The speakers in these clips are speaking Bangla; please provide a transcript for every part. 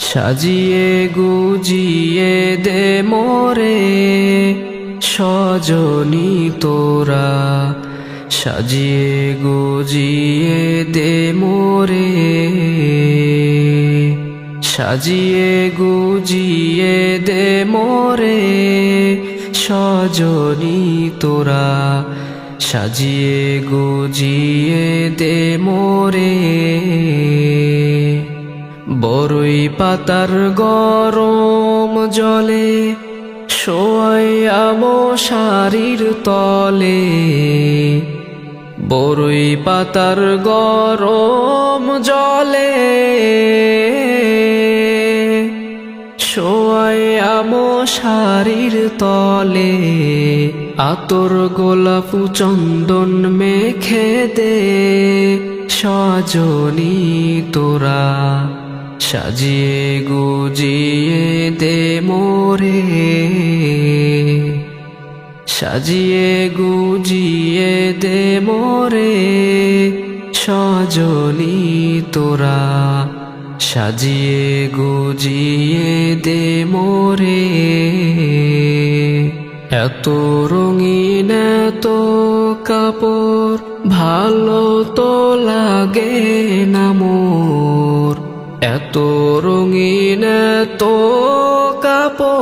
সাজিয়ে গুজিয়ে দে মোরে সজনী তোরা, সাজিয়ে গুজিয়ে দে মোরে, সাজিয়ে গুজিয়ে দে মোরে সজনী তোরা, সাজিয়ে গুজিয়ে দে মোরে। বরই পাতার গরম জলে শোয়াইয়া মশারির তলে, বরই পাতার গরম জলে শোয়াইয়া মশারির তলে, আতর গোলাপ চন্দন মেখে দে সজনী তোরা, সাজিয়ে গুজিয়ে দে মোরে, সাজিয়ে গুজিয়ে দে মোরে সজনী তোরা, সাজিয়ে গুজিয়ে দে মোরে। এত রঙিন এত কাপড় ভালো তো লাগে না মোর, এত রঙিন এত কাপড়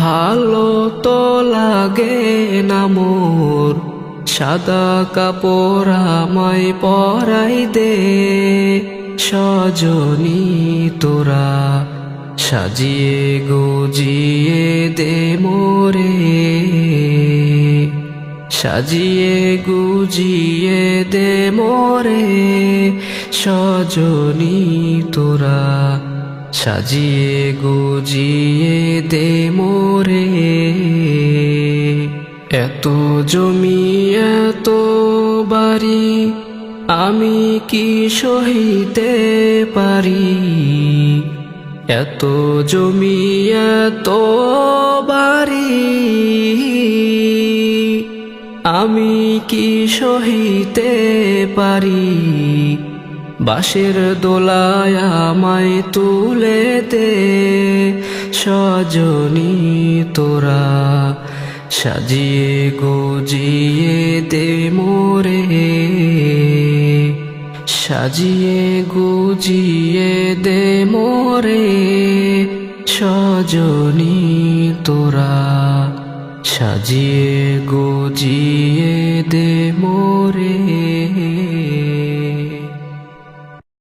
ভালো তো লাগে না মোর, সাদা কাপড় আমায় পরাই দে সজনী তোরা, সাজিয়ে গুজিয়ে দে মোরে, সাজিয়ে গুজিয়ে দে মোরে সজনী তোরা, সাজিয়ে গুজিয়ে দে মোরে। এত জমি এত বাড়ি আমি কি সহিতে পারি, এত জমি এত বাড়ি আমি কি সহিতে পারি, বাঁশের দোলায় আমায় তুলে দে সজনী তোরা, সাজিয়ে গুজিয়ে দে মোরে, সাজিয়ে গুজিয়ে দে মোরে সজনী তোরা, সাজিয়ে গুজিয়ে দে মোরে।